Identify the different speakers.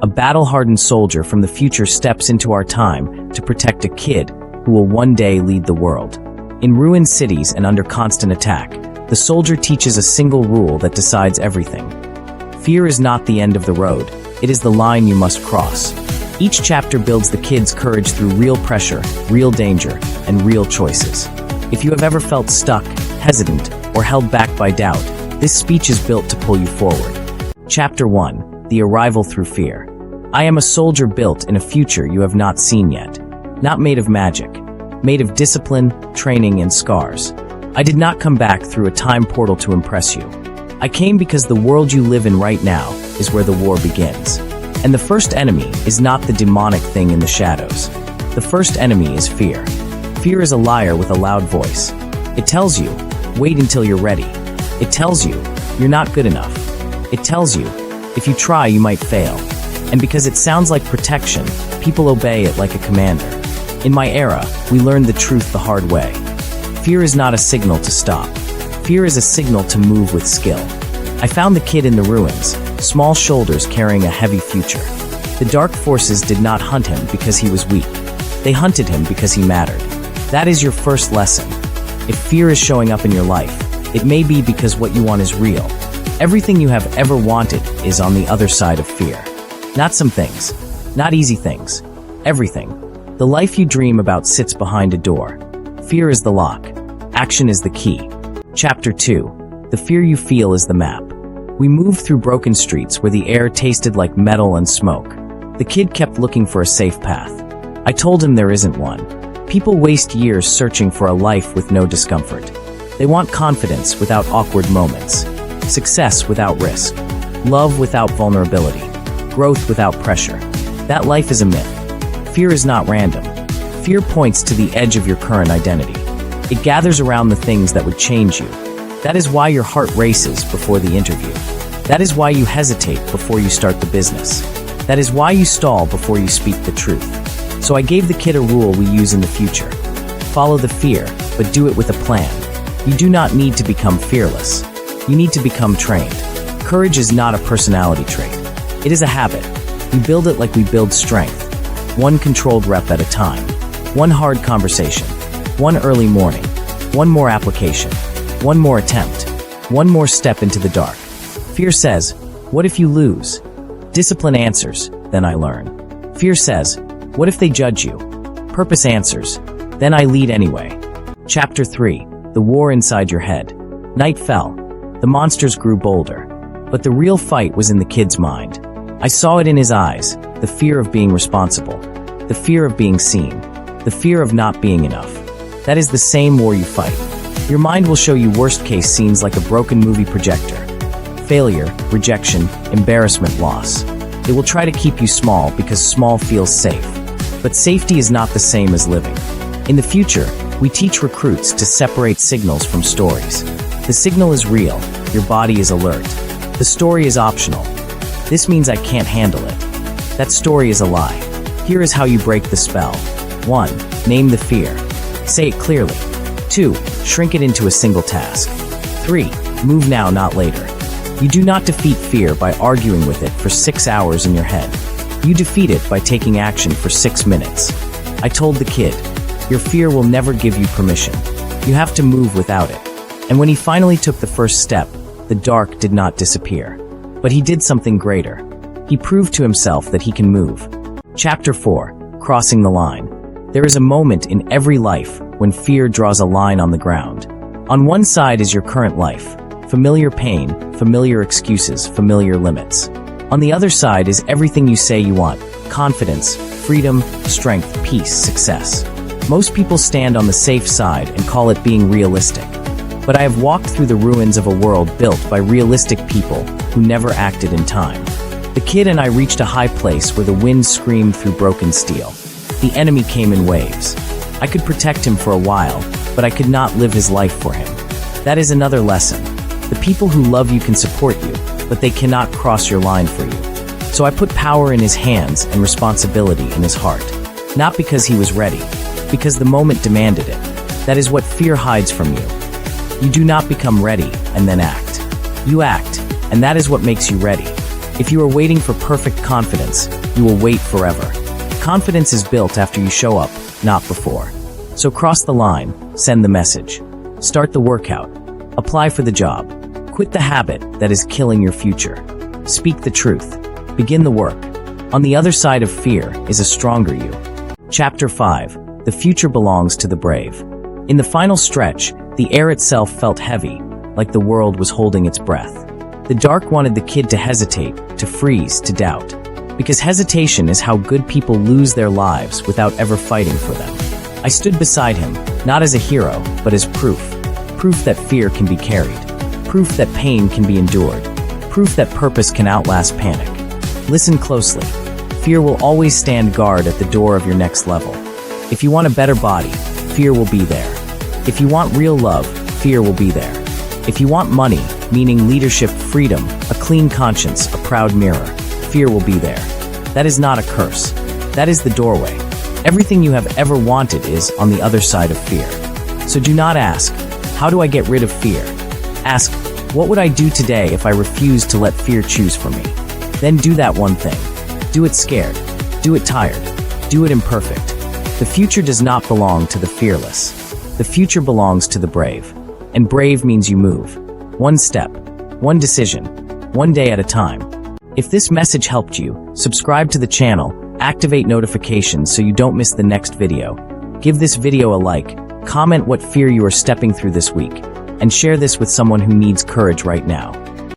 Speaker 1: A battle-hardened soldier from the future steps into our time to protect a kid who will one day lead the world. In ruined cities and under constant attack, the soldier teaches a single rule that decides everything. Fear is not the end of the road, it is the line you must cross. Each chapter builds the kid's courage through real pressure, real danger, and real choices. If you have ever felt stuck, hesitant, or held back by doubt, this speech is built to pull you forward. Chapter 1. The Arrival Through Fear. I am a soldier built in a future you have not seen yet. Not made of magic. Made of discipline, training, and scars. I did not come back through a time portal to impress you. I came because the world you live in right now is where the war begins. And the first enemy is not the demonic thing in the shadows. The first enemy is fear. Fear is a liar with a loud voice. It tells you, wait until you're ready. It tells you, you're not good enough. It tells you, if you try you might fail. And because it sounds like protection, people obey it like a commander. In my era, we learned the truth the hard way. Fear is not a signal to stop. Fear is a signal to move with skill. I found the kid in the ruins, small shoulders carrying a heavy future. The dark forces did not hunt him because he was weak. They hunted him because he mattered. That is your first lesson. If fear is showing up in your life, it may be because what you want is real. Everything you have ever wanted is on the other side of fear. Not some things. Not easy things. Everything. The life you dream about sits behind a door. Fear is the lock. Action is the key. Chapter 2. The fear you feel is the map. We moved through broken streets where the air tasted like metal and smoke. The kid kept looking for a safe path. I told him there isn't one. People waste years searching for a life with no discomfort. They want confidence without awkward moments. Success without risk. Love without vulnerability. Growth without pressure. That life is a myth. Fear is not random. Fear points to the edge of your current identity. It gathers around the things that would change you. That is why your heart races before the interview. That is why you hesitate before you start the business. That is why you stall before you speak the truth. So I gave the kid a rule we use in the future. Follow the fear, but do it with a plan. You do not need to become fearless. You need to become trained. Courage is not a personality trait. It is a habit. We build it like we build strength. One controlled rep at a time. One hard conversation. One early morning. One more application. One more attempt. One more step into the dark. Fear says, what if you lose? Discipline answers, then I learn. Fear says, what if they judge you? Purpose answers, then I lead anyway. Chapter 3. The War Inside Your Head. Night fell. The monsters grew bolder. But the real fight was in the kid's mind. I saw it in his eyes, the fear of being responsible, the fear of being seen, the fear of not being enough. That is the same war you fight. Your mind will show you worst-case scenes like a broken movie projector. Failure, rejection, embarrassment, loss. It will try to keep you small because small feels safe. But safety is not the same as living. In the future, we teach recruits to separate signals from stories. The signal is real, your body is alert. The story is optional. This means I can't handle it. That story is a lie. Here is how you break the spell. 1. Name the fear. Say it clearly. 2. Shrink it into a single task. 3. Move now, not later. You do not defeat fear by arguing with it for 6 hours in your head. You defeat it by taking action for 6 minutes. I told the kid, your fear will never give you permission. You have to move without it. And when he finally took the first step, the dark did not disappear. But he did something greater. He proved to himself that he can move. Chapter 4. Crossing the Line. There is a moment in every life when fear draws a line on the ground. On one side is your current life. Familiar pain, familiar excuses, familiar limits. On the other side is everything you say you want. Confidence, freedom, strength, peace, success. Most people stand on the safe side and call it being realistic. But I have walked through the ruins of a world built by realistic people who never acted in time. The kid and I reached a high place where the wind screamed through broken steel. The enemy came in waves. I could protect him for a while, but I could not live his life for him. That is another lesson. The people who love you can support you, but they cannot cross your line for you. So I put power in his hands and responsibility in his heart. Not because he was ready, because the moment demanded it. That is what fear hides from you. You do not become ready and then act. You act, and that is what makes you ready. If you are waiting for perfect confidence, you will wait forever. Confidence is built after you show up, not before. So cross the line, send the message. Start the workout. Apply for the job. Quit the habit that is killing your future. Speak the truth. Begin the work. On the other side of fear is a stronger you. Chapter 5. The future belongs to the brave. In the final stretch, the air itself felt heavy, like the world was holding its breath. The dark wanted the kid to hesitate, to freeze, to doubt. Because hesitation is how good people lose their lives without ever fighting for them. I stood beside him, not as a hero, but as proof. Proof that fear can be carried. Proof that pain can be endured. Proof that purpose can outlast panic. Listen closely. Fear will always stand guard at the door of your next level. If you want a better body, fear will be there. If you want real love, fear will be there. If you want money, meaning leadership, freedom, a clean conscience, a proud mirror, fear will be there. That is not a curse. That is the doorway. Everything you have ever wanted is on the other side of fear. So do not ask, how do I get rid of fear? Ask, what would I do today if I refused to let fear choose for me? Then do that one thing. Do it scared. Do it tired. Do it imperfect. The future does not belong to the fearless. The future belongs to the brave. And brave means you move. One step, one decision, one day at a time. If this message helped you, subscribe to the channel, activate notifications so you don't miss the next video. Give this video a like, comment what fear you are stepping through this week, and share this with someone who needs courage right now.